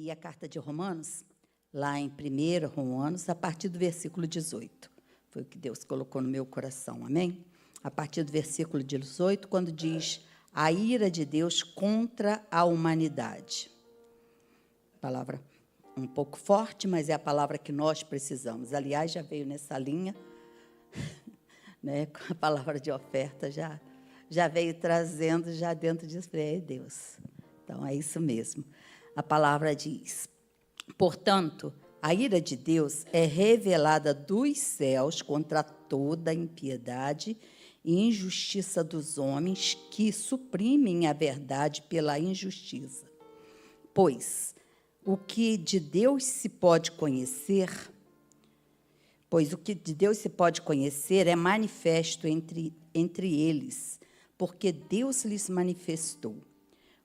e a carta de Romanos, lá em 1 Romanos, a partir do versículo 18. Foi o que Deus colocou no meu coração, amém? A partir do versículo 18, quando diz a ira de Deus contra a humanidade. Palavra um pouco forte, mas é a palavra que nós precisamos. Aliás, já veio nessa linha, né, com a palavra de oferta, já veio trazendo, já dentro disso, é Deus. Então, é isso mesmo. A palavra diz, portanto, a ira de Deus é revelada dos céus contra toda a impiedade e injustiça dos homens que suprimem a verdade pela injustiça. Pois o que de Deus se pode conhecer é manifesto entre eles, porque Deus lhes manifestou.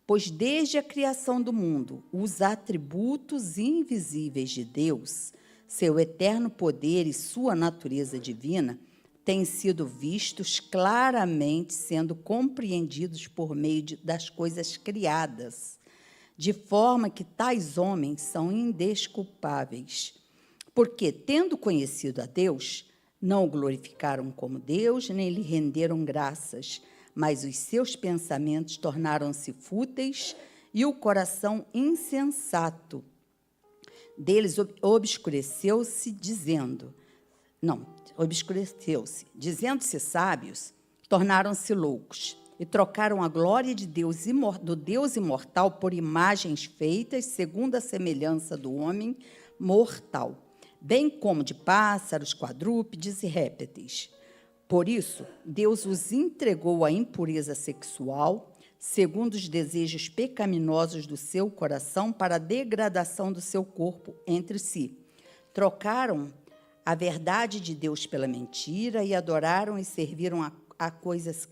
Pois desde a criação do mundo, os atributos invisíveis de Deus, seu eterno poder e sua natureza divina, têm sido vistos claramente, sendo compreendidos por meio das coisas criadas, de forma que tais homens são indesculpáveis. Porque, tendo conhecido a Deus, não o glorificaram como Deus, nem lhe renderam graças, mas os seus pensamentos tornaram-se fúteis e o coração insensato deles obscureceu-se, dizendo-se sábios, tornaram-se loucos e trocaram a glória de Deus, do Deus imortal por imagens feitas segundo a semelhança do homem mortal, bem como de pássaros, quadrúpedes e répteis. Por isso, Deus os entregou à impureza sexual, segundo os desejos pecaminosos do seu coração, para a degradação do seu corpo entre si. Trocaram a verdade de Deus pela mentira e adoraram e serviram a coisas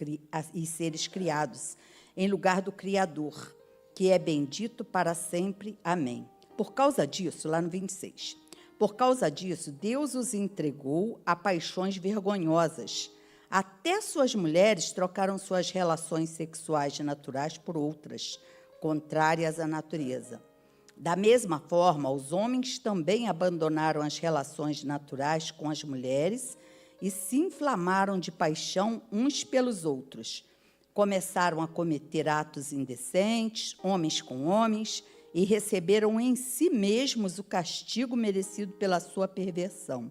e seres criados, em lugar do Criador, que é bendito para sempre. Amém. Por causa disso, lá no 26, por causa disso, Deus os entregou a paixões vergonhosas. Até suas mulheres trocaram suas relações sexuais naturais por outras, contrárias à natureza. Da mesma forma, os homens também abandonaram as relações naturais com as mulheres e se inflamaram de paixão uns pelos outros. Começaram a cometer atos indecentes, homens com homens, e receberam em si mesmos o castigo merecido pela sua perversão.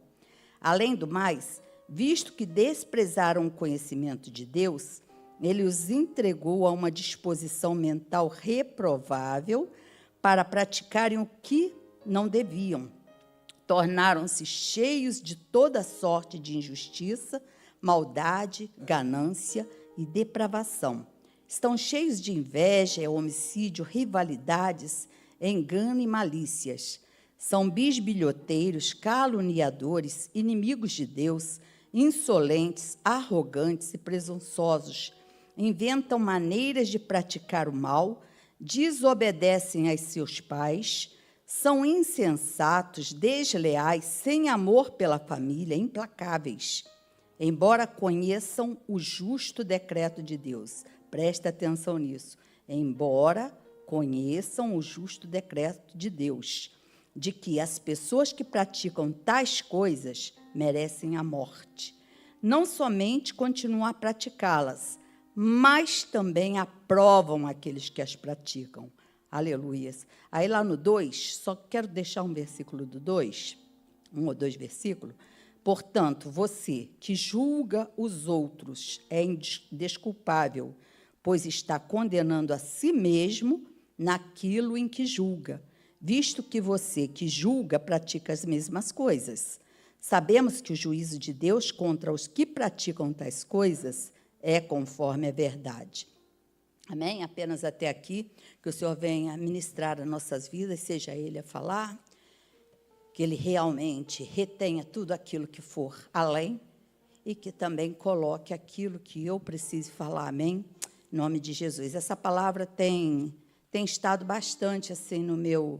Além do mais, visto que desprezaram o conhecimento de Deus, ele os entregou a uma disposição mental reprovável para praticarem o que não deviam. Tornaram-se cheios de toda sorte de injustiça, maldade, ganância e depravação. Estão cheios de inveja, homicídio, rivalidades, engano e malícias. São bisbilhoteiros, caluniadores, inimigos de Deus, insolentes, arrogantes e presunçosos. Inventam maneiras de praticar o mal, desobedecem aos seus pais, são insensatos, desleais, sem amor pela família, implacáveis. Embora conheçam o justo decreto de Deus, presta atenção nisso, embora conheçam o justo decreto de Deus, de que as pessoas que praticam tais coisas merecem a morte. Não somente continuam a praticá-las, mas também aprovam aqueles que as praticam. Aleluias. Aí lá no 2, só quero deixar um versículo do 2, um ou dois versículos. Portanto, você que julga os outros é indesculpável, pois está condenando a si mesmo naquilo em que julga, visto que você que julga pratica as mesmas coisas. Sabemos que o juízo de Deus contra os que praticam tais coisas é conforme a verdade. Amém? Apenas até aqui, que o Senhor venha ministrar as nossas vidas, seja Ele a falar, que Ele realmente retenha tudo aquilo que for além e que também coloque aquilo que eu preciso falar, amém? Em nome de Jesus. Essa palavra tem estado bastante assim no meu...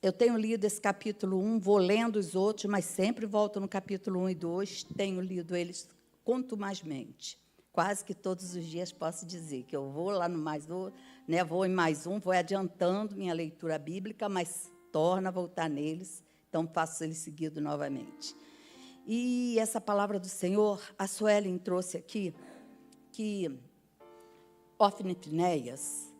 Eu tenho lido esse capítulo 1, vou lendo os outros, mas sempre volto no capítulo 1 e 2, tenho lido eles contumazmente, quase que todos os dias posso dizer que eu vou lá no mais um, né, vou em mais um, vou adiantando minha leitura bíblica, mas torna a voltar neles, então faço ele seguido novamente. E essa palavra do Senhor, a Suelen trouxe aqui, que Ofni e Finéias,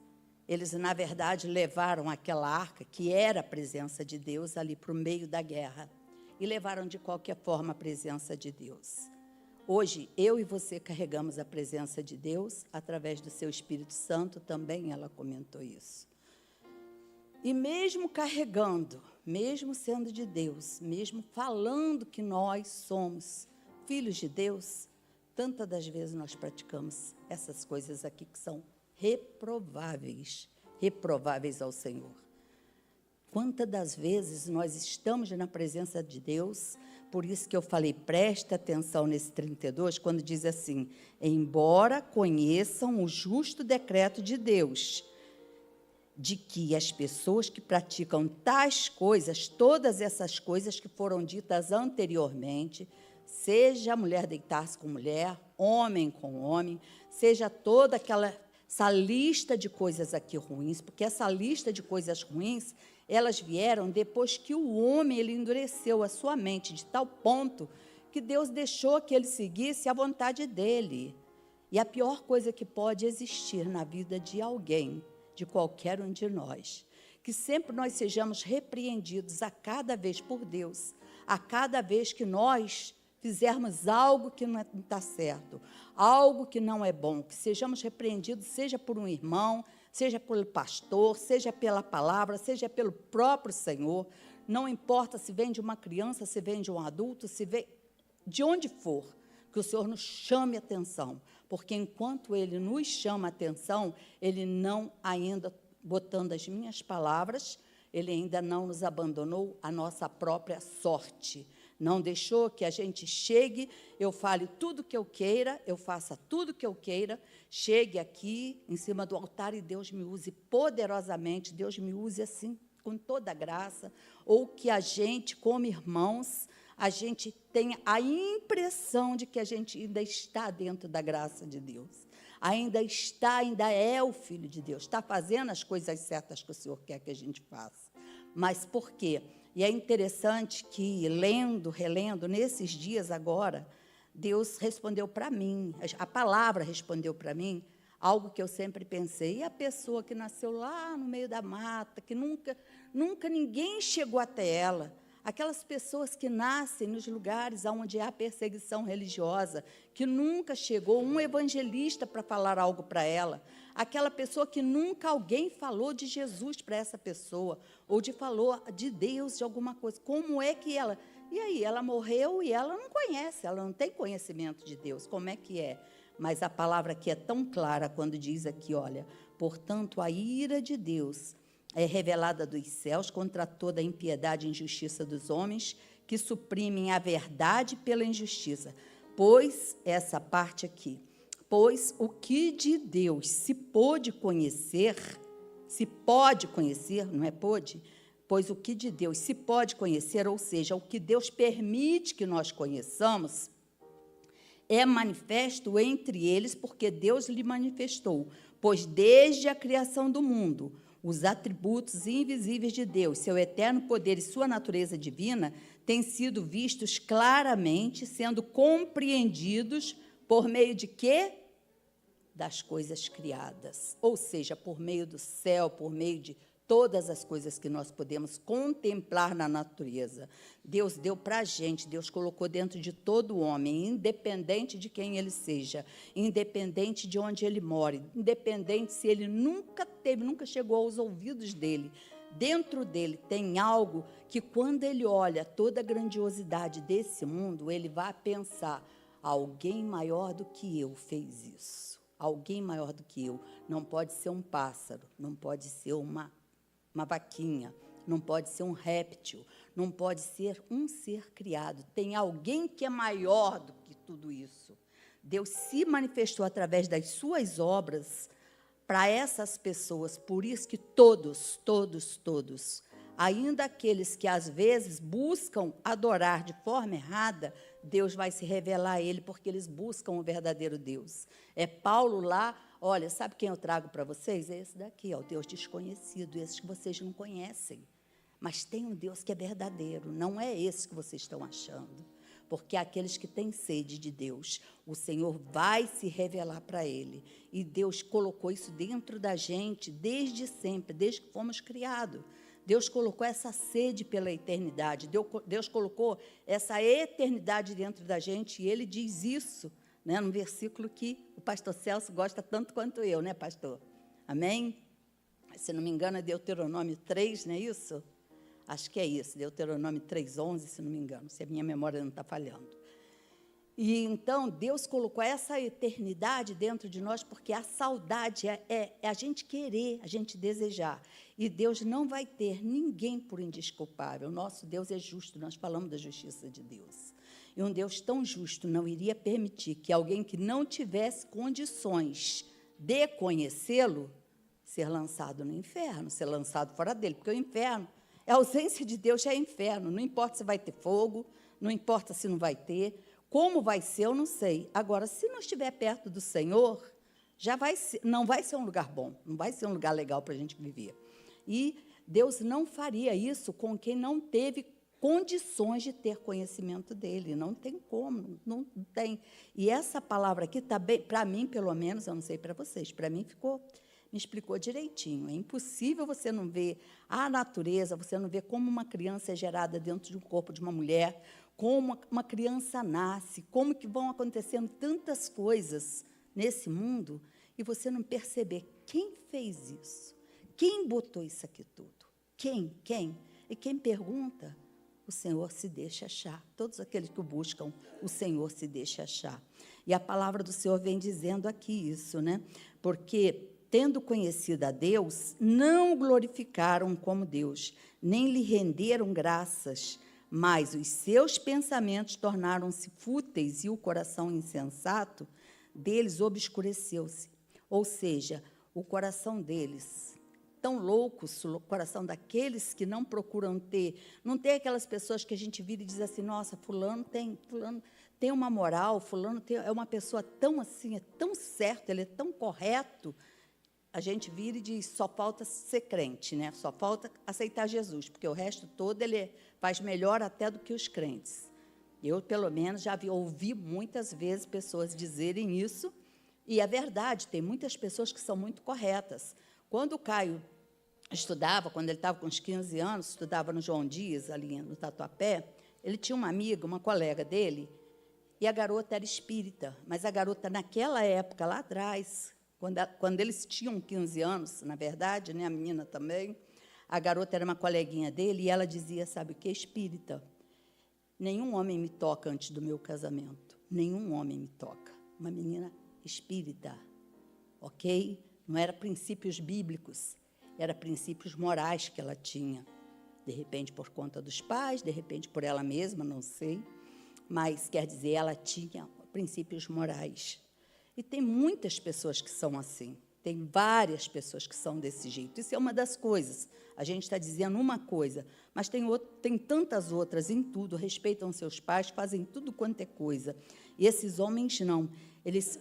eles, na verdade, levaram aquela arca, que era a presença de Deus, ali para o meio da guerra, e levaram, de qualquer forma, a presença de Deus. Hoje, eu e você carregamos a presença de Deus, através do seu Espírito Santo, também ela comentou isso. E mesmo carregando, mesmo sendo de Deus, mesmo falando que nós somos filhos de Deus, tantas das vezes nós praticamos essas coisas aqui que são reprováveis ao Senhor. Quantas das vezes nós estamos na presença de Deus, por isso que eu falei, preste atenção nesse 32, quando diz assim, embora conheçam o justo decreto de Deus, de que as pessoas que praticam tais coisas, todas essas coisas que foram ditas anteriormente, seja a mulher deitar-se com mulher, homem com homem, seja toda essa lista de coisas aqui ruins, porque essa lista de coisas ruins, elas vieram depois que o homem ele endureceu a sua mente de tal ponto que Deus deixou que ele seguisse a vontade dele. E a pior coisa que pode existir na vida de alguém, de qualquer um de nós, que sempre nós sejamos repreendidos a cada vez por Deus, a cada vez que nós fizermos algo que não está certo, algo que não é bom, que sejamos repreendidos, seja por um irmão, seja pelo pastor, seja pela palavra, seja pelo próprio Senhor, não importa se vem de uma criança, se vem de um adulto, se vem de onde for, que o Senhor nos chame a atenção, porque enquanto Ele nos chama a atenção, Ele não ainda, botando as minhas palavras, Ele ainda não nos abandonou a nossa própria sorte, não deixou que a gente chegue, eu fale tudo que eu queira, eu faça tudo que eu queira, chegue aqui em cima do altar e Deus me use poderosamente, Deus me use assim, com toda a graça, ou que a gente, como irmãos, a gente tenha a impressão de que a gente ainda está dentro da graça de Deus, ainda é o Filho de Deus, está fazendo as coisas certas que o Senhor quer que a gente faça. Mas por quê? E é interessante que, relendo, nesses dias agora, Deus respondeu para mim, a palavra respondeu para mim, algo que eu sempre pensei, e a pessoa que nasceu lá no meio da mata, que nunca ninguém chegou até ela, aquelas pessoas que nascem nos lugares onde há perseguição religiosa, que nunca chegou um evangelista para falar algo para ela, aquela pessoa que nunca alguém falou de Jesus para essa pessoa, ou falou de Deus, de alguma coisa. Como é que ela... E aí, ela morreu e ela não conhece, ela não tem conhecimento de Deus. Como é que é? Mas a palavra aqui é tão clara quando diz aqui, olha, portanto, a ira de Deus é revelada dos céus contra toda a impiedade e injustiça dos homens que suprimem a verdade pela injustiça. Pois, essa parte aqui, pois o que de Deus se pode conhecer, não é pode? Pois o que de Deus se pode conhecer, ou seja, o que Deus permite que nós conheçamos, é manifesto entre eles, porque Deus lhe manifestou. Pois desde a criação do mundo, os atributos invisíveis de Deus, seu eterno poder e sua natureza divina, têm sido vistos claramente, sendo compreendidos por meio de quê? Das coisas criadas. Ou seja, por meio do céu, por meio de todas as coisas que nós podemos contemplar na natureza. Deus deu para a gente, Deus colocou dentro de todo homem, independente de quem ele seja, independente de onde ele more, independente se ele nunca chegou aos ouvidos dele. Dentro dele tem algo que, quando ele olha toda a grandiosidade desse mundo, ele vai pensar, alguém maior do que eu fez isso. Alguém maior do que eu. Não pode ser um pássaro, não pode ser uma vaquinha, não pode ser um réptil, não pode ser um ser criado. Tem alguém que é maior do que tudo isso. Deus se manifestou através das suas obras para essas pessoas, por isso que todos, ainda aqueles que às vezes buscam adorar de forma errada, Deus vai se revelar a ele, porque eles buscam o verdadeiro Deus. É Paulo lá, olha, sabe quem eu trago para vocês? É esse daqui, ó, o Deus desconhecido, esse que vocês não conhecem. Mas tem um Deus que é verdadeiro, não é esse que vocês estão achando. Porque aqueles que têm sede de Deus, o Senhor vai se revelar para ele. E Deus colocou isso dentro da gente desde sempre, desde que fomos criados. Deus colocou essa sede pela eternidade. Deus colocou essa eternidade dentro da gente. E ele diz isso, né, no versículo que o pastor Celso gosta tanto quanto eu, né, pastor? Amém? Se não me engano, é Deuteronômio 3, não é isso? Acho que é isso, Deuteronômio 3:11, se não me engano, se a minha memória não está falhando. E então, Deus colocou essa eternidade dentro de nós, porque a saudade é a gente querer, a gente desejar. E Deus não vai ter ninguém por indesculpável. Nosso Deus é justo, nós falamos da justiça de Deus. E um Deus tão justo não iria permitir que alguém que não tivesse condições de conhecê-lo, ser lançado no inferno, ser lançado fora dele, porque o inferno, a ausência de Deus já é inferno, não importa se vai ter fogo, não importa se não vai ter, como vai ser, eu não sei. Agora, se não estiver perto do Senhor, não vai ser um lugar bom, não vai ser um lugar legal para a gente viver. E Deus não faria isso com quem não teve condições de ter conhecimento dele, não tem como, não tem. E essa palavra aqui está bem, para mim, pelo menos, eu não sei para vocês, para mim me explicou direitinho. É impossível você não ver a natureza, você não ver como uma criança é gerada dentro de um corpo de uma mulher, como uma criança nasce, como que vão acontecendo tantas coisas nesse mundo, e você não perceber quem fez isso, quem botou isso aqui tudo, quem? E quem pergunta, o Senhor se deixa achar. Todos aqueles que o buscam, o Senhor se deixa achar. E a palavra do Senhor vem dizendo aqui isso, né? Porque tendo conhecido a Deus, não o glorificaram como Deus, nem lhe renderam graças, mas os seus pensamentos tornaram-se fúteis e o coração insensato deles obscureceu-se. Ou seja, o coração deles, tão loucos, o coração daqueles que não procuram ter, não tem aquelas pessoas que a gente vira e diz assim, nossa, fulano tem uma moral, fulano é uma pessoa tão assim, é tão certo, ele é tão correto. A gente vira e diz, só falta ser crente, né? Só falta aceitar Jesus, porque o resto todo ele faz melhor até do que os crentes. Eu, pelo menos, já ouvi muitas vezes pessoas dizerem isso, e é verdade, tem muitas pessoas que são muito corretas. Quando o Caio estudava, quando ele estava com uns 15 anos, estudava no João Dias, ali no Tatuapé, ele tinha uma amiga, uma colega dele, e a garota era espírita, mas a garota, naquela época, lá atrás, quando eles tinham 15 anos, na verdade, né, a menina também, a garota era uma coleguinha dele, e ela dizia, sabe o que? Espírita, nenhum homem me toca antes do meu casamento, nenhum homem me toca. Uma menina espírita, ok? Não era princípios bíblicos, era princípios morais que ela tinha. De repente, por conta dos pais, de repente, por ela mesma, não sei, mas, quer dizer, ela tinha princípios morais. E tem muitas pessoas que são assim, tem várias pessoas que são desse jeito. Isso é uma das coisas. A gente está dizendo uma coisa, mas tem tantas outras em tudo, respeitam seus pais, fazem tudo quanto é coisa. E esses homens não. Eles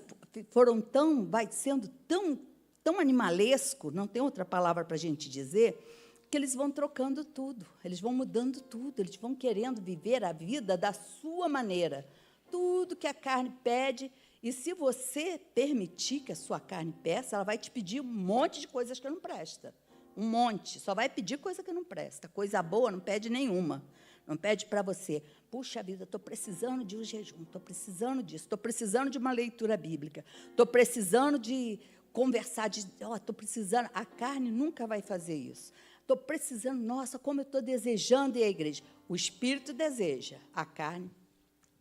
foram vai sendo tão animalesco, não tem outra palavra para a gente dizer, que eles vão trocando tudo, eles vão mudando tudo, eles vão querendo viver a vida da sua maneira. Tudo que a carne pede. E se você permitir que a sua carne peça, ela vai te pedir um monte de coisas que não presta. Um monte. Só vai pedir coisa que não presta. Coisa boa não pede nenhuma. Não pede para você. Puxa vida, estou precisando de um jejum, estou precisando disso, estou precisando de uma leitura bíblica, estou precisando de conversar, estou precisando. A carne nunca vai fazer isso. Estou precisando, nossa, como eu estou desejando ir à igreja. O espírito deseja, a carne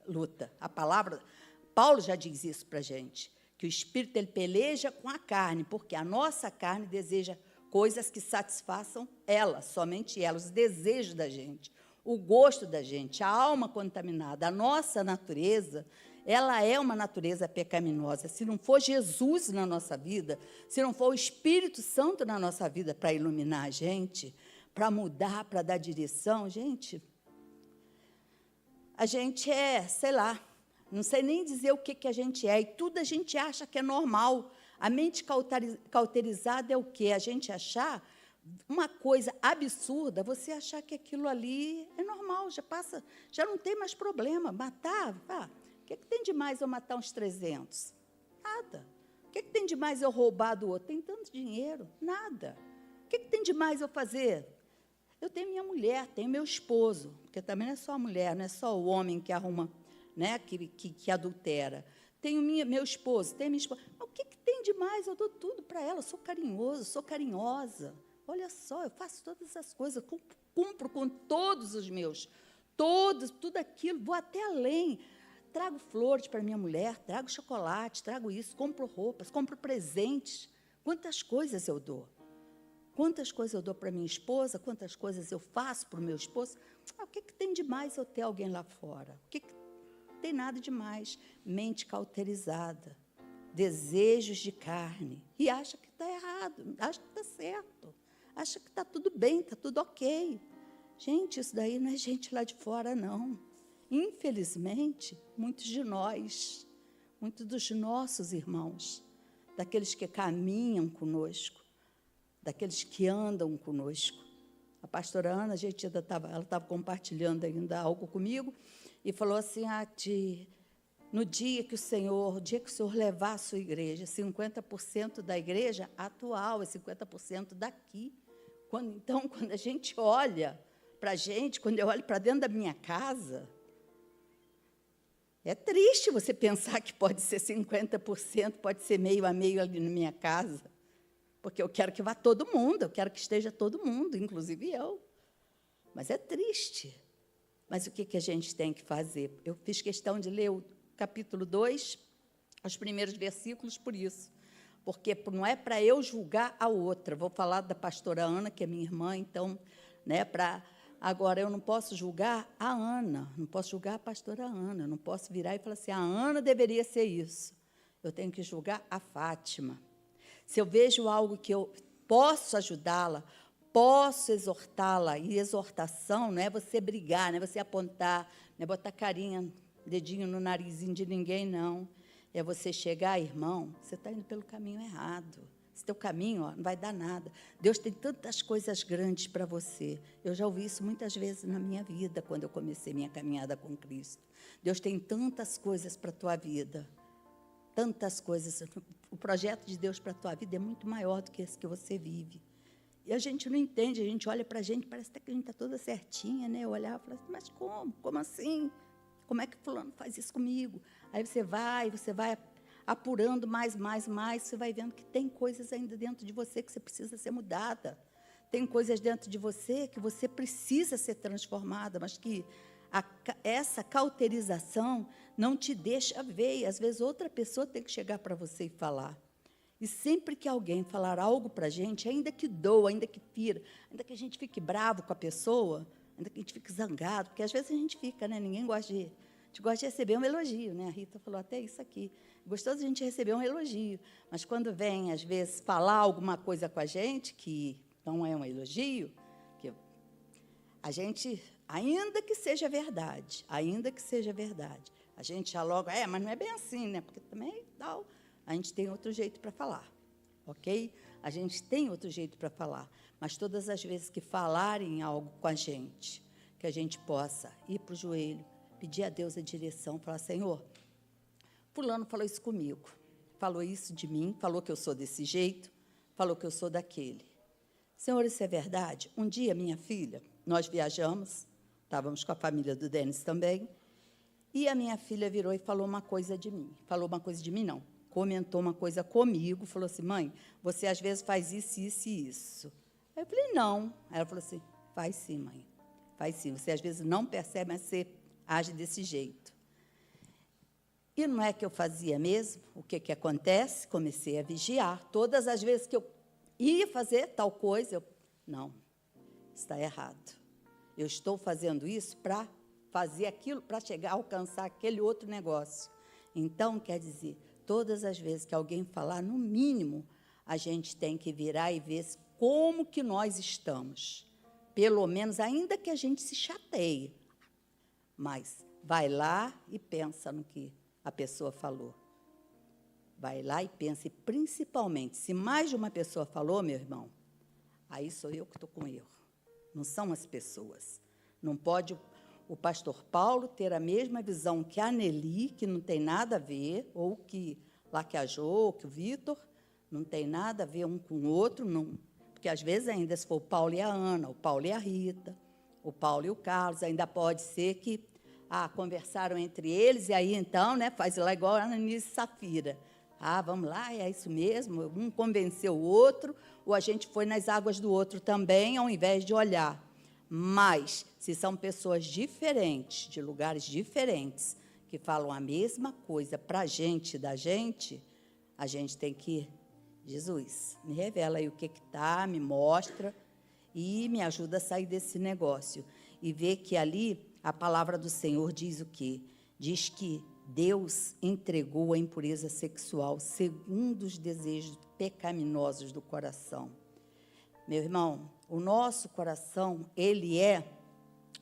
luta. A palavra... Paulo já diz isso para a gente, que o espírito ele peleja com a carne, porque a nossa carne deseja coisas que satisfaçam ela, somente ela, os desejos da gente, o gosto da gente, a alma contaminada. A nossa natureza, ela é uma natureza pecaminosa. Se não for Jesus na nossa vida, se não for o Espírito Santo na nossa vida para iluminar a gente, para mudar, para dar direção, gente... a gente é, sei lá, não sei nem dizer o que a gente é, e tudo a gente acha que é normal. A mente cauterizada é o quê? A gente achar uma coisa absurda, você achar que aquilo ali é normal, já passa, já não tem mais problema. Matar, o que tem de mais eu matar uns 300? Nada. O que tem de mais eu roubar do outro? Tem tanto dinheiro? Nada. O que tem de mais eu fazer? Eu tenho minha mulher, tenho meu esposo, porque também não é só a mulher, não é só o homem que arruma, né, que adultera. Tenho meu esposo, tenho minha esposa. Mas o que tem de mais? Eu dou tudo para ela, eu sou carinhoso, sou carinhosa. Olha só, eu faço todas as coisas, cumpro com todos os meus, tudo aquilo, vou até além. Trago flores para minha mulher, trago chocolate, trago isso, compro roupas, compro presentes. Quantas coisas eu dou? Quantas coisas eu dou para minha esposa, quantas coisas eu faço para o meu esposo. O que tem de mais eu ter alguém lá fora? O que tem nada de mais? Mente cauterizada, desejos de carne, e acha que está errado, acha que está certo, acha que está tudo bem, está tudo ok. Gente, isso daí não é gente lá de fora, não. Infelizmente, muitos de nós, muitos dos nossos irmãos, daqueles que caminham conosco, daqueles que andam conosco. A pastora Ana, ela estava compartilhando ainda algo comigo, e falou assim, no dia que o Senhor levar a sua igreja, 50% da igreja atual, é 50% daqui. Então, quando a gente olha para a gente, quando eu olho para dentro da minha casa, é triste você pensar que pode ser 50%, pode ser meio a meio ali na minha casa, porque eu quero que vá todo mundo, eu quero que esteja todo mundo, inclusive eu. Mas é triste. Mas o que a gente tem que fazer? Eu fiz questão de ler o capítulo 2, os primeiros versículos, por isso. Porque não é para eu julgar a outra. Vou falar da pastora Ana, que é minha irmã, então, né, agora, eu não posso julgar a Ana, não posso julgar a pastora Ana, não posso virar e falar assim, a Ana deveria ser isso. Eu tenho que julgar a Fátima. Se eu vejo algo que eu posso ajudá-la, posso exortá-la, e exortação não é você brigar, não é você apontar, não é botar carinha, dedinho no narizinho de ninguém, não. É você chegar, irmão, você está indo pelo caminho errado. Esse teu caminho, não vai dar nada. Deus tem tantas coisas grandes para você. Eu já ouvi isso muitas vezes na minha vida, quando eu comecei minha caminhada com Cristo. Deus tem tantas coisas para a tua vida. Tantas coisas. O projeto de Deus para a tua vida é muito maior do que esse que você vive. E a gente não entende, a gente olha para a gente, parece até que a gente está toda certinha, né? Eu olhava e falava assim, mas como? Como assim? Como é que fulano faz isso comigo? Aí você vai apurando mais, você vai vendo que tem coisas ainda dentro de você que você precisa ser mudada. Tem coisas dentro de você que você precisa ser transformada, mas que essa cauterização não te deixa ver. E, às vezes, outra pessoa tem que chegar para você e falar. E sempre que alguém falar algo para a gente, ainda que doa, ainda que fira, ainda que a gente fique bravo com a pessoa, ainda que a gente fique zangado, porque às vezes a gente fica, né? Ninguém gosta de... A gente gosta de receber um elogio, né? A Rita falou até isso aqui. Gostoso a gente receber um elogio, mas quando vem, às vezes, falar alguma coisa com a gente, que não é um elogio, que a gente, ainda que seja verdade, a gente já logo, mas não é bem assim, né? Porque também tal, a gente tem outro jeito para falar, ok? A gente tem outro jeito para falar, mas todas as vezes que falarem algo com a gente, que a gente possa ir para o joelho, pedir a Deus a direção, falar, Senhor, fulano falou isso comigo, falou isso de mim, falou que eu sou desse jeito, falou que eu sou daquele. Senhor, isso é verdade? Um dia, minha filha, nós viajamos, estávamos com a família do Denis também, e a minha filha virou e falou uma coisa de mim. Falou uma coisa de mim, não. Comentou uma coisa comigo, falou assim, mãe, você às vezes faz isso, isso e isso. Aí eu falei, não. Aí ela falou assim, faz sim, mãe, faz sim. Você às vezes não percebe, mas você age desse jeito. E não é que eu fazia mesmo? O que acontece? Comecei a vigiar. Todas as vezes que eu ia fazer tal coisa, não, está errado. Eu estou fazendo isso para fazer aquilo, para chegar a alcançar aquele outro negócio. Então, quer dizer, todas as vezes que alguém falar, no mínimo, a gente tem que virar e ver como que nós estamos. Pelo menos, ainda que a gente se chateie, mas vai lá e pensa no que a pessoa falou. Vai lá e pensa, e principalmente, se mais de uma pessoa falou, meu irmão, aí sou eu que estou com erro, não são as pessoas. Não pode o pastor Paulo ter a mesma visão que a Nelly, que não tem nada a ver, ou que lá que a Jo, que o Vitor, não tem nada a ver um com o outro, não, porque às vezes ainda se for o Paulo e a Ana, o Paulo e a Rita, o Paulo e o Carlos, ainda pode ser que conversaram entre eles, e aí então, né, faz lá igual a Ananias e Safira. Vamos lá, é isso mesmo, um convenceu o outro, ou a gente foi nas águas do outro também, ao invés de olhar. Mas, se são pessoas diferentes, de lugares diferentes, que falam a mesma coisa para a gente, da gente, a gente tem que, Jesus, me revela aí o que está, me mostra e me ajuda a sair desse negócio. E ver que ali a palavra do Senhor diz o quê? Diz que Deus entregou a impureza sexual segundo os desejos pecaminosos do coração. Meu irmão, o nosso coração, ele é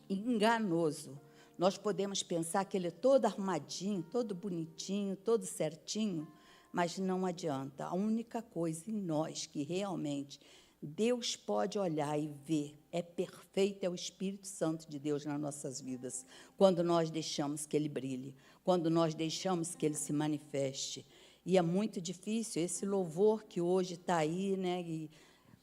enganoso. Nós podemos pensar que ele é todo arrumadinho, todo bonitinho, todo certinho, mas não adianta. A única coisa em nós que realmente Deus pode olhar e ver é perfeito, é o Espírito Santo de Deus nas nossas vidas, quando nós deixamos que Ele brilhe, quando nós deixamos que Ele se manifeste. E é muito difícil esse louvor que hoje está aí, né? E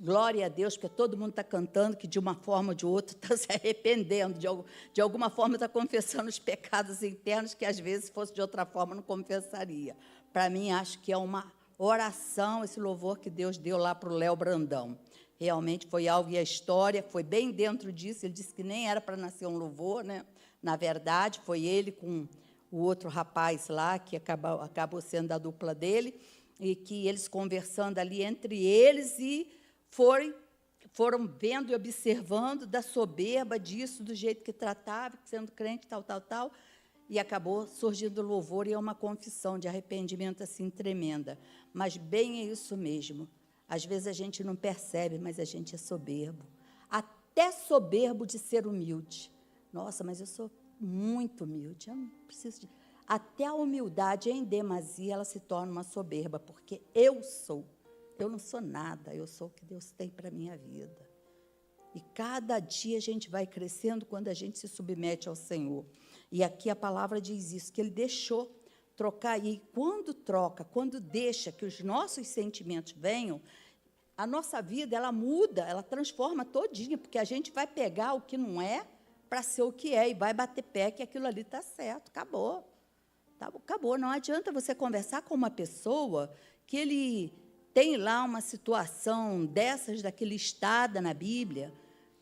glória a Deus, porque todo mundo está cantando que, de uma forma ou de outra, está se arrependendo, de alguma forma está confessando os pecados internos que, às vezes, se fosse de outra forma, não confessaria. Para mim, acho que é uma oração, esse louvor que Deus deu lá para o Léo Brandão. Realmente foi algo, e a história foi bem dentro disso. Ele disse que nem era para nascer um louvor, né? Na verdade, foi ele com o outro rapaz lá, que acabou sendo a dupla dele, e que eles conversando ali entre eles, e foram vendo e observando da soberba disso, do jeito que tratava, sendo crente, tal, e acabou surgindo louvor, e é uma confissão de arrependimento assim tremenda. Mas bem é isso mesmo. Às vezes a gente não percebe, mas a gente é soberbo. Até soberbo de ser humilde. Nossa, mas eu sou muito humilde, eu não preciso de... Até a humildade, em demasia, ela se torna uma soberba, porque eu não sou nada, eu sou o que Deus tem para a minha vida. E cada dia a gente vai crescendo quando a gente se submete ao Senhor. E aqui a palavra diz isso, que Ele deixou trocar, e quando deixa que os nossos sentimentos venham, a nossa vida, ela muda, ela transforma todinha, porque a gente vai pegar o que não é para ser o que é, e vai bater pé que aquilo ali está certo, acabou. Acabou, não adianta você conversar com uma pessoa que ele tem lá uma situação dessas, daquele listada na Bíblia,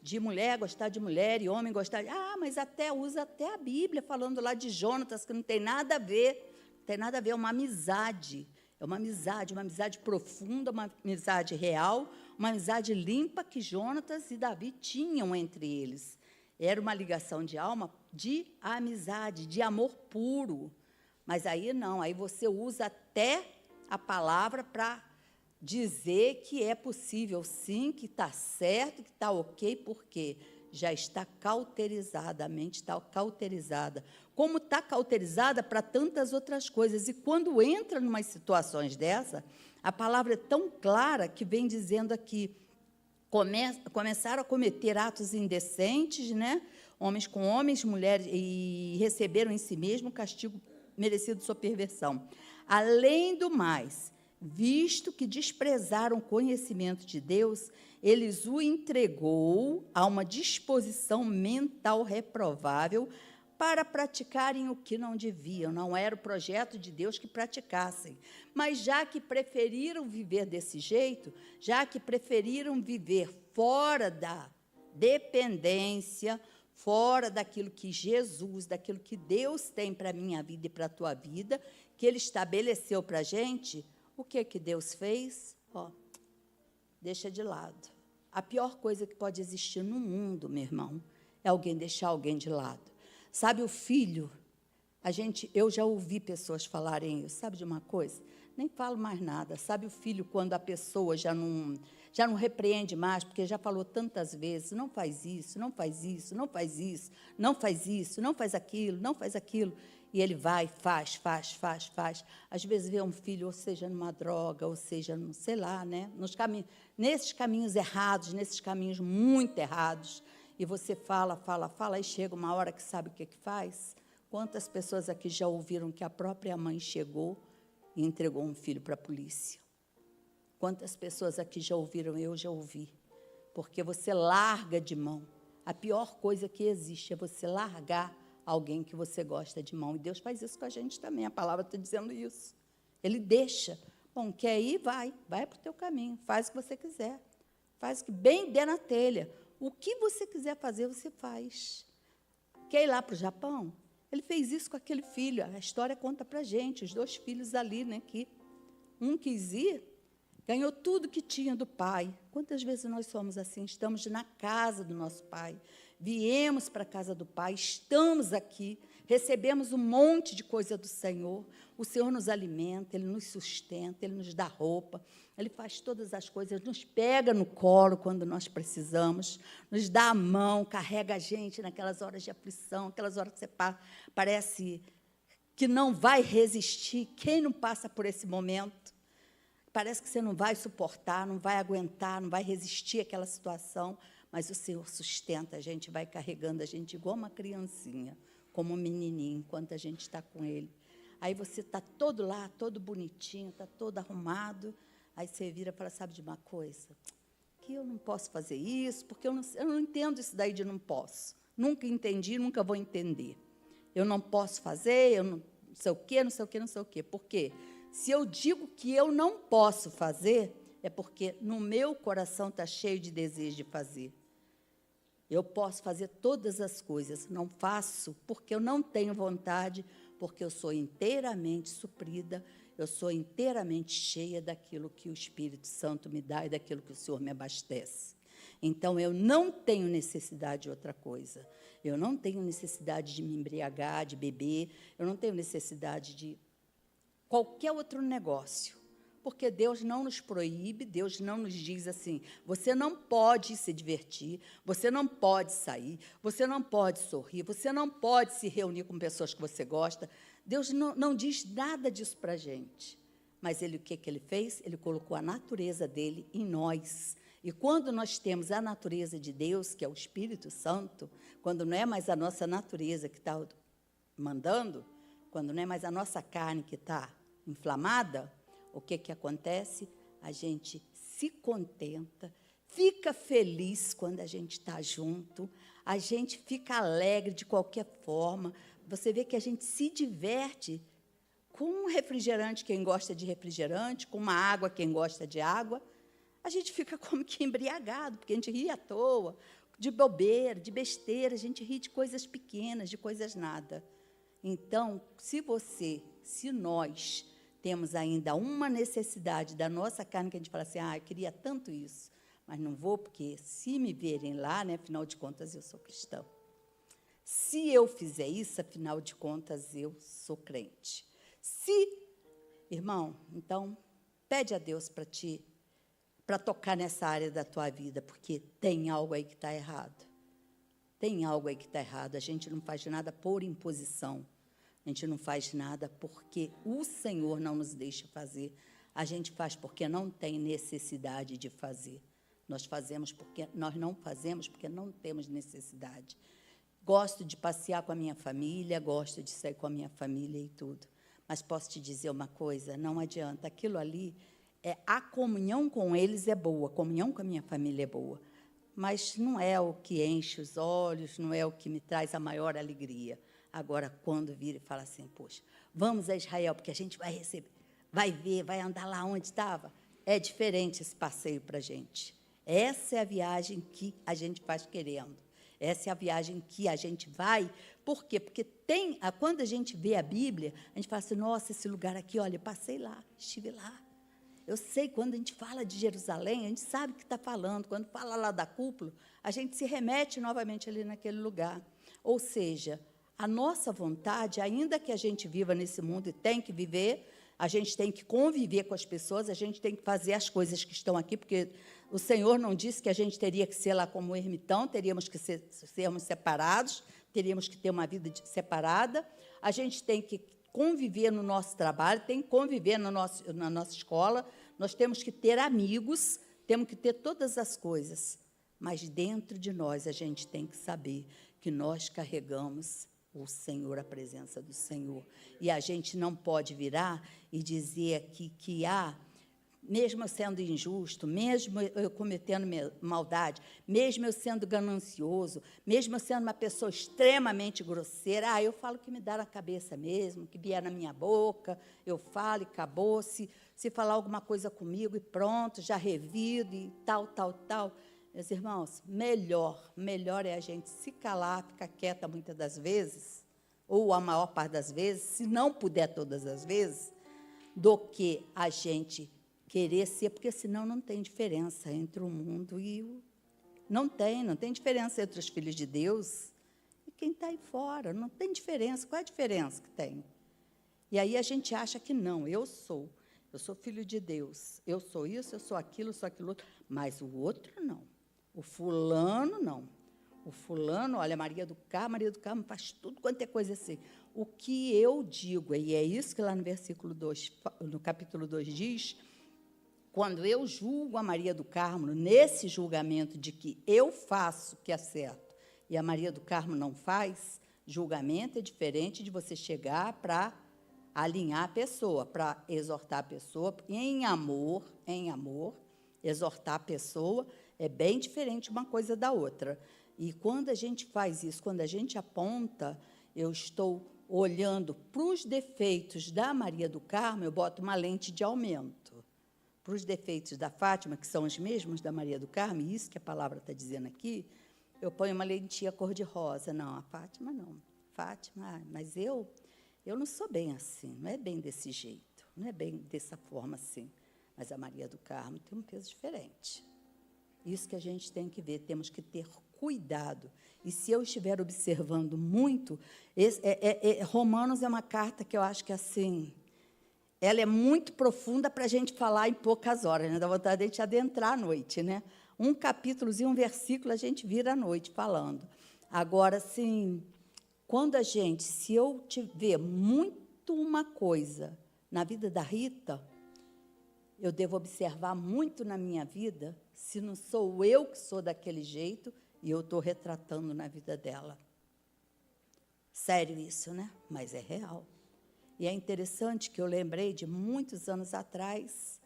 de mulher gostar de mulher e homem gostar de... mas usa até a Bíblia, falando lá de Jonatas, que não tem nada a ver, é uma amizade, uma amizade profunda, uma amizade real, uma amizade limpa que Jonatas e Davi tinham entre eles. Era uma ligação de alma, de amizade, de amor puro. Mas aí não, aí você usa até a palavra para dizer que é possível, sim, que está certo, que está ok, porque já está cauterizada, a mente está cauterizada, como está cauterizada para tantas outras coisas. E quando entra em umas situações dessa, a palavra é tão clara que vem dizendo aqui, começaram a cometer atos indecentes, né? Homens com homens, mulheres, e receberam em si mesmo o castigo merecido sua perversão. Além do mais, visto que desprezaram o conhecimento de Deus, eles o entregou a uma disposição mental reprovável para praticarem o que não deviam. Não era o projeto de Deus que praticassem. Mas já que preferiram viver desse jeito, já que preferiram viver fora da dependência, fora daquilo que Jesus, daquilo que Deus tem para a minha vida e para a tua vida, que Ele estabeleceu para a gente, o que Deus fez? Deixa de lado. A pior coisa que pode existir no mundo, meu irmão, é alguém deixar alguém de lado. Sabe, o filho, eu já ouvi pessoas falarem isso, sabe de uma coisa? nem falo mais nada. Sabe o filho quando a pessoa já não repreende mais, porque já falou tantas vezes, não faz isso, não faz isso, não faz isso, não faz isso, não faz aquilo, não faz aquilo. E ele vai, faz. Às vezes vê um filho, ou seja, numa droga, ou seja, sei lá, né, nesses caminhos errados, nesses caminhos muito errados, e você fala, e chega uma hora que sabe o que faz? Quantas pessoas aqui já ouviram que a própria mãe chegou e entregou um filho para a polícia? Quantas pessoas aqui já ouviram? Eu já ouvi. Porque você larga de mão. A pior coisa que existe é você largar alguém que você gosta de mão. E Deus faz isso com a gente também. A palavra está dizendo isso. Ele deixa. Bom, quer ir? Vai para o teu caminho. Faz o que você quiser. Faz o que bem der na telha. O que você quiser fazer, você faz. Quer ir lá para o Japão? Ele fez isso com aquele filho. A história conta para a gente. Os 2 filhos ali, né? Que um quis ir, ganhou tudo que tinha do pai. Quantas vezes nós somos assim? Estamos na casa do nosso pai. Viemos para a casa do pai, estamos aqui, recebemos um monte de coisa do Senhor. O Senhor nos alimenta, Ele nos sustenta, Ele nos dá roupa, Ele faz todas as coisas, nos pega no colo quando nós precisamos, nos dá a mão, carrega a gente naquelas horas de aflição, aquelas horas que você parece que não vai resistir. Quem não passa por esse momento? Parece que você não vai suportar, não vai aguentar, não vai resistir àquela situação, mas o Senhor sustenta a gente, vai carregando a gente igual uma criancinha, como um menininho, enquanto a gente está com Ele. Aí você está todo lá, todo bonitinho, está todo arrumado, aí você vira e fala, sabe de uma coisa? Que eu não posso fazer isso, porque eu não entendo isso daí de não posso. Nunca entendi, nunca vou entender. Eu não posso fazer, eu não sei o quê, não sei o quê, não sei o quê. Por quê? Se eu digo que eu não posso fazer, é porque no meu coração está cheio de desejo de fazer. Eu posso fazer todas as coisas, não faço porque eu não tenho vontade, porque eu sou inteiramente suprida, eu sou inteiramente cheia daquilo que o Espírito Santo me dá e daquilo que o Senhor me abastece. Então, eu não tenho necessidade de outra coisa. Eu não tenho necessidade de me embriagar, de beber, eu não tenho necessidade de qualquer outro negócio. Porque Deus não nos proíbe, Deus não nos diz assim, você não pode se divertir, você não pode sair, você não pode sorrir, você não pode se reunir com pessoas que você gosta. Deus não diz nada disso para a gente. Mas o que Ele fez? Ele colocou a natureza dele em nós. E quando nós temos a natureza de Deus, que é o Espírito Santo, quando não é mais a nossa natureza que está mandando, quando não é mais a nossa carne que está inflamada, o que acontece? A gente se contenta, fica feliz quando a gente está junto, a gente fica alegre de qualquer forma. Você vê que a gente se diverte com um refrigerante, quem gosta de refrigerante, com uma água, quem gosta de água. A gente fica como que embriagado, porque a gente ri à toa, de bobeira, de besteira, a gente ri de coisas pequenas, de coisas nada. Então, se nós temos ainda uma necessidade da nossa carne, que a gente fala assim, eu queria tanto isso, mas não vou, porque se me verem lá, né, afinal de contas, eu sou cristão. Se eu fizer isso, afinal de contas, eu sou crente. Irmão, então, pede a Deus para tocar nessa área da tua vida, porque tem algo aí que está errado. Tem algo aí que está errado. A gente não faz nada por imposição. A gente não faz nada porque o Senhor não nos deixa fazer. A gente faz porque não tem necessidade de fazer. Nós não fazemos porque não temos necessidade. Gosto de passear com a minha família, gosto de sair com a minha família e tudo. Mas posso te dizer uma coisa, não adianta. Aquilo ali, a comunhão com eles é boa, a comunhão com a minha família é boa. Mas não é o que enche os olhos, não é o que me traz a maior alegria. Agora, quando vira e fala assim, poxa, vamos a Israel, porque a gente vai receber, vai ver, vai andar lá onde estava. É diferente esse passeio para a gente. Essa é a viagem que a gente faz querendo. Essa é a viagem que a gente vai. Por quê? Porque quando a gente vê a Bíblia, a gente fala assim, nossa, esse lugar aqui, olha, eu passei lá, estive lá. Eu sei, quando a gente fala de Jerusalém, a gente sabe o que está falando. Quando fala lá da cúpula, a gente se remete novamente ali naquele lugar. Ou seja, a nossa vontade, ainda que a gente viva nesse mundo e tem que viver, a gente tem que conviver com as pessoas, a gente tem que fazer as coisas que estão aqui, porque o Senhor não disse que a gente teria que ser lá como um ermitão, teríamos que sermos separados, teríamos que ter uma vida separada, a gente tem que conviver no nosso trabalho, tem que conviver na nossa escola, nós temos que ter amigos, temos que ter todas as coisas, mas dentro de nós a gente tem que saber que nós carregamos o Senhor, a presença do Senhor. E a gente não pode virar e dizer aqui que mesmo eu sendo injusto, mesmo eu cometendo maldade, mesmo eu sendo ganancioso, mesmo eu sendo uma pessoa extremamente grosseira, eu falo o que me dá na cabeça mesmo, que vier na minha boca, eu falo e acabou, se falar alguma coisa comigo e pronto, já revido e tal. Meus irmãos, melhor é a gente se calar, ficar quieta muitas das vezes, ou a maior parte das vezes, se não puder todas as vezes, do que a gente querer ser, porque senão não tem diferença entre o mundo e o... Não tem diferença entre os filhos de Deus e quem está aí fora, não tem diferença. Qual é a diferença que tem? E aí a gente acha que não, eu sou filho de Deus, eu sou isso, eu sou aquilo outro, mas o outro não. O fulano, não. O fulano, olha, Maria do Carmo faz tudo quanto é coisa assim. O que eu digo, e é isso que lá no versículo 2, no capítulo 2 diz, quando eu julgo a Maria do Carmo, nesse julgamento de que eu faço o que é certo e a Maria do Carmo não faz, julgamento é diferente de você chegar para alinhar a pessoa, para exortar a pessoa em amor, exortar a pessoa, é bem diferente uma coisa da outra. E quando a gente faz isso, quando a gente aponta, eu estou olhando para os defeitos da Maria do Carmo, eu boto uma lente de aumento. Para os defeitos da Fátima, que são os mesmos da Maria do Carmo, e isso que a palavra está dizendo aqui, eu ponho uma lentinha cor-de-rosa. Não, a Fátima não. Fátima, mas eu não sou bem assim, não é bem desse jeito, não é bem dessa forma assim. Mas a Maria do Carmo tem um peso diferente. Isso que a gente tem que ver, temos que ter cuidado. E se eu estiver observando muito, Romanos é uma carta que eu acho que, assim, ela é muito profunda para a gente falar em poucas horas, né? Dá vontade de a gente adentrar à noite, né? Um capítulozinho, um versículo, a gente vira à noite falando. Agora, assim, se eu tiver muito uma coisa na vida da Rita, eu devo observar muito na minha vida se não sou eu que sou daquele jeito e eu estou retratando na vida dela. Sério isso, né? Mas é real. E é interessante que eu lembrei de muitos anos atrás,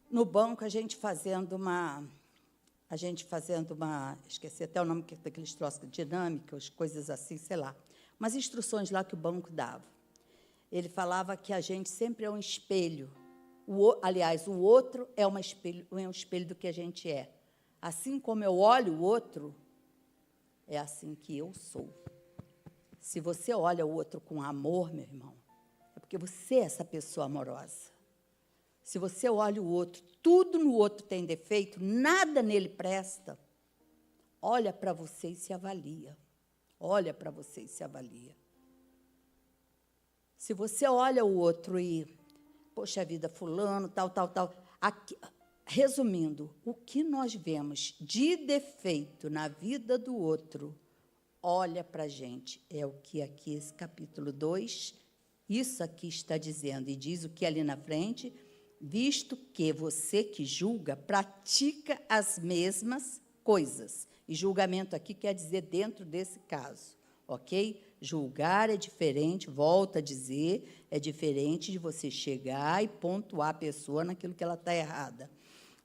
no banco, a gente fazendo uma... Esqueci até o nome daqueles troços, dinâmicas, coisas assim, sei lá. Umas instruções lá que o banco dava. Ele falava que a gente sempre é um espelho. Aliás, o outro é um espelho do que a gente é. Assim como eu olho o outro, é assim que eu sou. Se você olha o outro com amor, meu irmão, é porque você é essa pessoa amorosa. Se você olha o outro, tudo no outro tem defeito, nada nele presta, olha para você e se avalia. Olha para você e se avalia. Se você olha o outro e, poxa vida, fulano, tal. Aqui, resumindo, o que nós vemos de defeito na vida do outro, olha para a gente. É o que aqui, esse capítulo 2, isso aqui está dizendo. E diz o que ali na frente, visto que você que julga pratica as mesmas coisas. E julgamento aqui quer dizer dentro desse caso, ok? Julgar é diferente, volto a dizer, é diferente de você chegar e pontuar a pessoa naquilo que ela está errada.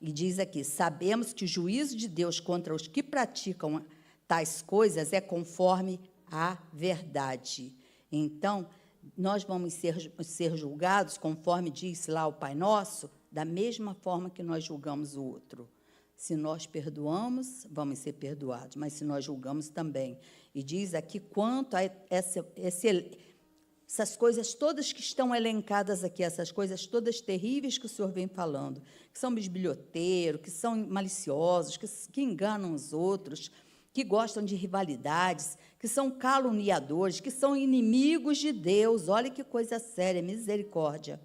E diz aqui, sabemos que o juízo de Deus contra os que praticam tais coisas é conforme a verdade. Então, nós vamos ser julgados, conforme diz lá o Pai Nosso, da mesma forma que nós julgamos o outro. Se nós perdoamos, vamos ser perdoados, mas se nós julgamos também. E diz aqui quanto a essas coisas todas que estão elencadas aqui, essas coisas todas terríveis que o Senhor vem falando, que são bisbilhoteiros, que são maliciosos, que enganam os outros, que gostam de rivalidades, que são caluniadores, que são inimigos de Deus. Olha que coisa séria, misericórdia.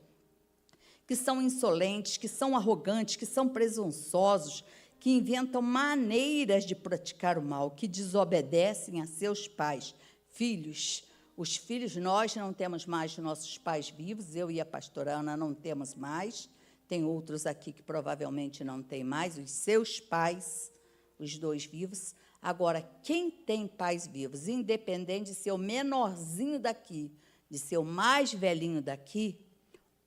que são insolentes, que são arrogantes, que são presunçosos, que inventam maneiras de praticar o mal, que desobedecem a seus pais. Filhos, os filhos, nós não temos mais nossos pais vivos, eu e a pastora Ana não temos mais, tem outros aqui que provavelmente não têm mais, os seus pais, os dois vivos. Agora, quem tem pais vivos, independente de ser o menorzinho daqui, de ser o mais velhinho daqui,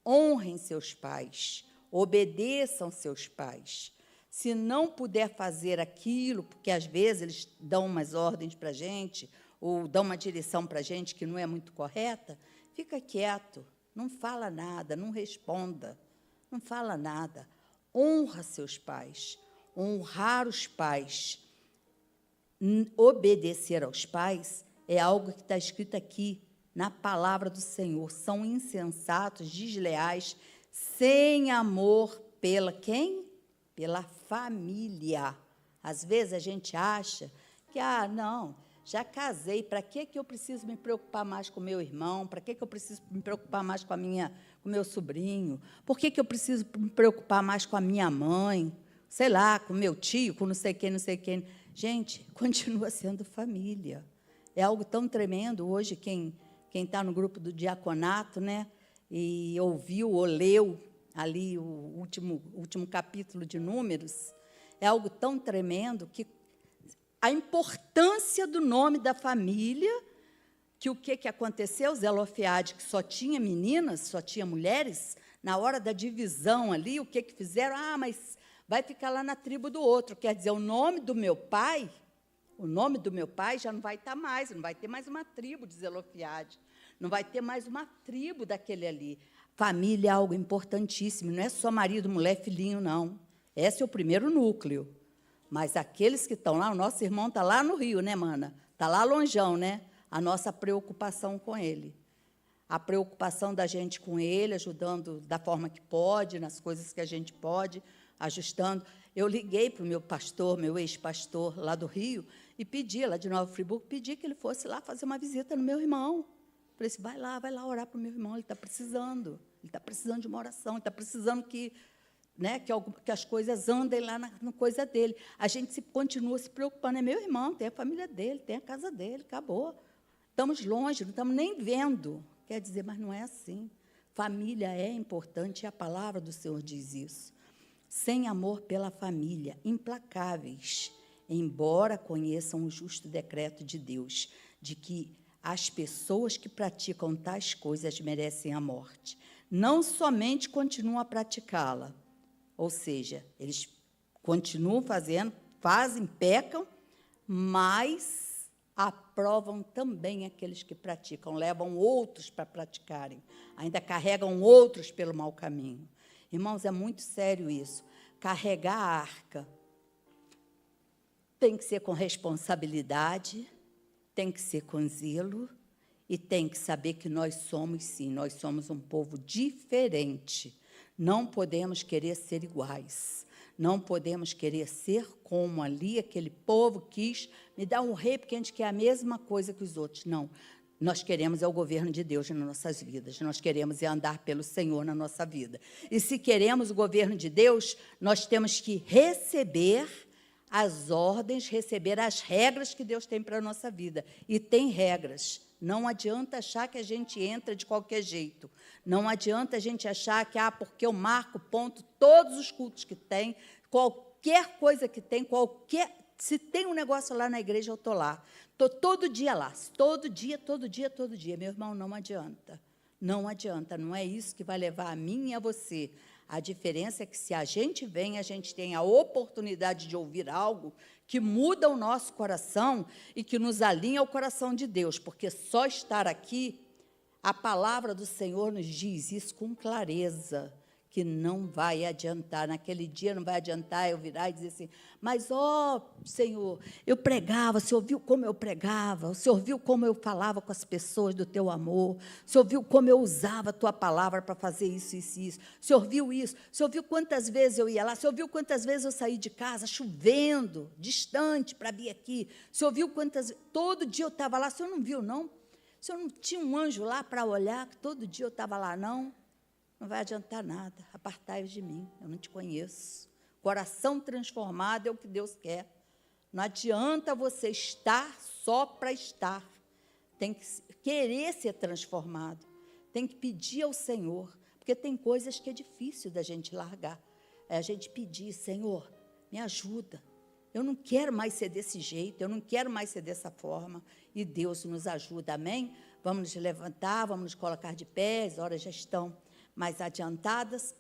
honrem seus pais, obedeçam seus pais. Se não puder fazer aquilo, porque às vezes eles dão umas ordens para a gente, ou dão uma direção para a gente que não é muito correta, fica quieto, não fala nada, não responda, não fala nada. Honra seus pais, honrar os pais. Obedecer aos pais é algo que está escrito aqui na palavra do Senhor. São insensatos, desleais, sem amor pela quem? Pela família. Às vezes a gente acha que, não, já casei, para que eu preciso me preocupar mais com o meu irmão? Para que eu preciso me preocupar mais com o meu sobrinho? Por que eu preciso me preocupar mais com a minha mãe? Sei lá, com o meu tio, com não sei quem, não sei quem. Gente, continua sendo família. É algo tão tremendo. Hoje, quem está no grupo do diaconato, né, e ouviu ou leu ali o último capítulo de Números, é algo tão tremendo que a importância do nome da família, que o que aconteceu? Zelofeade, que só tinha meninas, só tinha mulheres, na hora da divisão ali, o que fizeram? Mas vai ficar lá na tribo do outro, quer dizer, o nome do meu pai já não vai estar mais, não vai ter mais uma tribo de Zelofeade, não vai ter mais uma tribo daquele ali. Família é algo importantíssimo, não é só marido, mulher, filhinho, não. Esse é o primeiro núcleo. Mas aqueles que estão lá, o nosso irmão está lá no Rio, né, mana? Está lá longeão, né? A nossa preocupação com ele. A preocupação da gente com ele, ajudando da forma que pode, nas coisas que a gente pode, ajustando. Eu liguei para o meu pastor, meu ex-pastor lá do Rio, e pedi, lá de Nova Friburgo, pedi que ele fosse lá fazer uma visita no meu irmão. Falei assim, vai lá orar para o meu irmão, ele está precisando de uma oração, ele está precisando que as coisas andem lá na coisa dele. A gente continua se preocupando, é meu irmão, tem a família dele, tem a casa dele, acabou. Estamos longe, não estamos nem vendo. Quer dizer, mas não é assim. Família é importante, e a palavra do Senhor diz isso. Sem amor pela família, implacáveis, embora conheçam o justo decreto de Deus, de que as pessoas que praticam tais coisas merecem a morte. Não somente continuam a praticá-la, ou seja, eles continuam fazendo, pecam, mas aprovam também aqueles que praticam, levam outros para praticarem, ainda carregam outros pelo mau caminho. Irmãos, é muito sério isso. Carregar a arca tem que ser com responsabilidade, tem que ser com zelo e tem que saber que nós somos, sim, nós somos um povo diferente. Não podemos querer ser iguais. Não podemos querer ser como ali aquele povo quis, me dar um rei porque a gente quer a mesma coisa que os outros. Não. Nós queremos o governo de Deus nas nossas vidas. Nós queremos andar pelo Senhor na nossa vida. E se queremos o governo de Deus, nós temos que receber as ordens, receber as regras que Deus tem para a nossa vida. E tem regras. Não adianta achar que a gente entra de qualquer jeito. Não adianta a gente achar que, porque eu marco ponto todos os cultos que tem, qualquer coisa que tem, se tem um negócio lá na igreja, eu estou lá. Estou todo dia lá, todo dia. Meu irmão, não adianta. Não adianta, não é isso que vai levar a mim e a você. A diferença é que, se a gente vem, a gente tem a oportunidade de ouvir algo que muda o nosso coração e que nos alinha ao coração de Deus, porque só estar aqui, a palavra do Senhor nos diz isso com clareza, que não vai adiantar, naquele dia não vai adiantar eu virar e dizer assim, mas, Senhor, eu pregava, o Senhor viu como eu pregava, o Senhor viu como eu falava com as pessoas do teu amor, o Senhor viu como eu usava a tua palavra para fazer isso, o Senhor viu isso, o Senhor viu quantas vezes eu ia lá, o Senhor viu quantas vezes eu saí de casa, chovendo, distante, para vir aqui, o Senhor viu todo dia eu estava lá, o Senhor não viu, não? O Senhor não tinha um anjo lá para olhar, que todo dia eu estava lá, não? Não vai adiantar nada, apartai-vos de mim, eu não te conheço. Coração transformado é o que Deus quer. Não adianta você estar só para estar. Tem que querer ser transformado. Tem que pedir ao Senhor, porque tem coisas que é difícil da gente largar. É a gente pedir, Senhor, me ajuda. Eu não quero mais ser desse jeito, eu não quero mais ser dessa forma. E Deus nos ajuda, amém? Vamos nos levantar, vamos nos colocar de pé, as horas já estão mais adiantadas.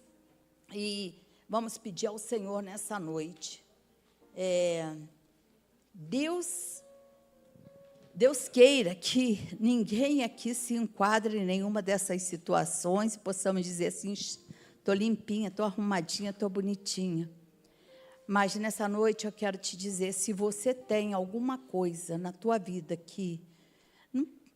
E vamos pedir ao Senhor nessa noite. Deus queira que ninguém aqui se enquadre em nenhuma dessas situações e possamos dizer assim, estou limpinha, estou arrumadinha, estou bonitinha. Mas nessa noite eu quero te dizer, se você tem alguma coisa na tua vida que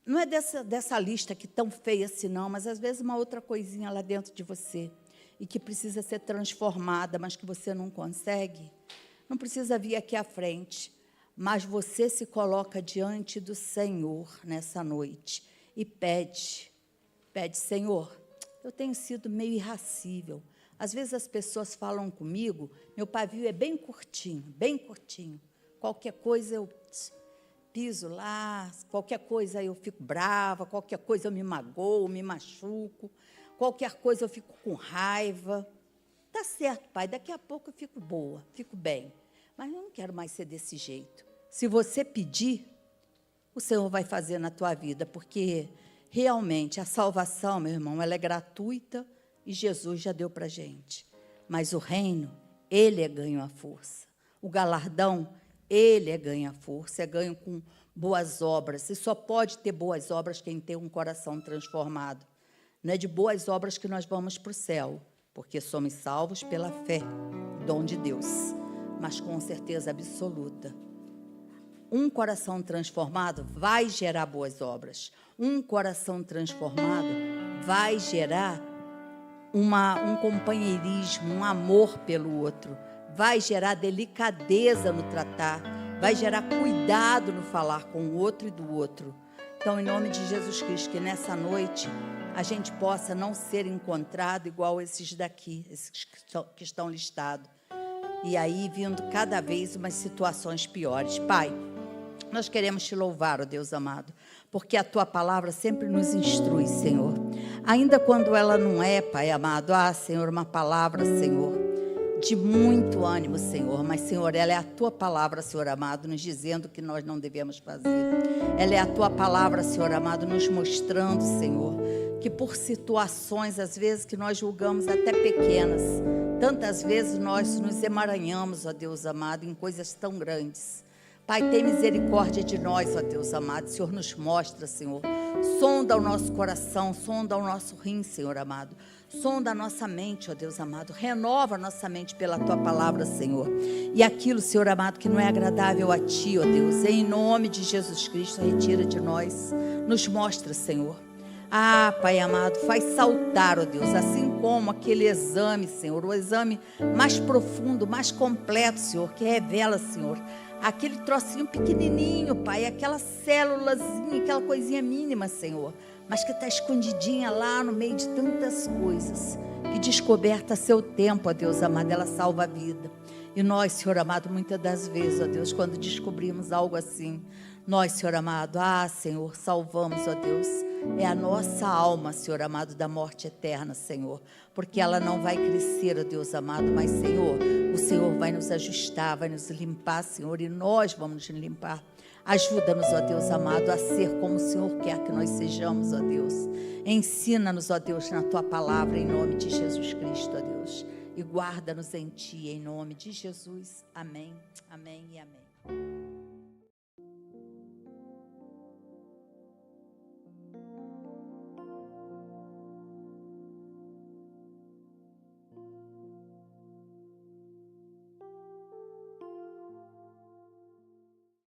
não é dessa lista que tão feia assim não, mas às vezes uma outra coisinha lá dentro de você e que precisa ser transformada, mas que você não consegue, não precisa vir aqui à frente, mas você se coloca diante do Senhor nessa noite e pede, Senhor, eu tenho sido meio irracível. Às vezes as pessoas falam comigo, meu pavio é bem curtinho, qualquer coisa eu piso lá, qualquer coisa eu fico brava, qualquer coisa eu me magoo, me machuco, qualquer coisa eu fico com raiva. Tá certo, pai, daqui a pouco eu fico boa, fico bem, mas eu não quero mais ser desse jeito. Se você pedir, o Senhor vai fazer na tua vida, porque realmente a salvação, meu irmão, ela é gratuita e Jesus já deu para a gente. Mas o reino, ele é ganho à força. O galardão, ele é ganho à força, é ganho com boas obras. E só pode ter boas obras quem tem um coração transformado. Não é de boas obras que nós vamos para o céu, porque somos salvos pela fé, dom de Deus, mas com certeza absoluta. Um coração transformado vai gerar boas obras. Um coração transformado vai gerar um companheirismo, um amor pelo outro. Vai gerar delicadeza no tratar. Vai gerar cuidado no falar com o outro e do outro. Então, em nome de Jesus Cristo, que nessa noite a gente possa não ser encontrado igual esses daqui, esses que estão listados. E aí, vindo cada vez umas situações piores. Pai, nós queremos te louvar, ó Deus amado, porque a tua palavra sempre nos instrui, Senhor. Ainda quando ela não é, Pai amado, Senhor, uma palavra, Senhor, de muito ânimo, Senhor, mas, Senhor, ela é a tua palavra, Senhor amado, nos dizendo o que nós não devemos fazer. Ela é a tua palavra, Senhor amado, nos mostrando, Senhor, que por situações, às vezes, que nós julgamos até pequenas, tantas vezes nós nos emaranhamos, ó Deus amado, em coisas tão grandes. Pai, tem misericórdia de nós, ó Deus amado. O Senhor nos mostra, Senhor. Sonda o nosso coração, sonda o nosso rim, Senhor amado. Sonda a nossa mente, ó Deus amado. Renova a nossa mente pela tua palavra, Senhor. E aquilo, Senhor amado, que não é agradável a ti, ó Deus, em nome de Jesus Cristo, retira de nós. Nos mostra, Senhor. Pai amado, faz saltar, ó Deus, assim como aquele exame, Senhor, o exame mais profundo, mais completo, Senhor, que revela, Senhor, aquele trocinho pequenininho, Pai, aquela célulazinha, aquela coisinha mínima, Senhor, mas que está escondidinha lá no meio de tantas coisas, que descoberta a seu tempo, ó Deus amado, ela salva a vida. E nós, Senhor amado, muitas das vezes, ó Deus, quando descobrimos algo assim, nós, Senhor amado, Senhor, salvamos, ó Deus, é a nossa alma, Senhor amado, da morte eterna, Senhor, porque ela não vai crescer, ó Deus amado, mas, Senhor, o Senhor vai nos ajustar, vai nos limpar, Senhor, e nós vamos nos limpar. Ajuda-nos, ó Deus amado, a ser como o Senhor quer que nós sejamos, ó Deus. Ensina-nos, ó Deus, na tua palavra, em nome de Jesus Cristo, ó Deus, e guarda-nos em ti, em nome de Jesus. Amém, amém e amém.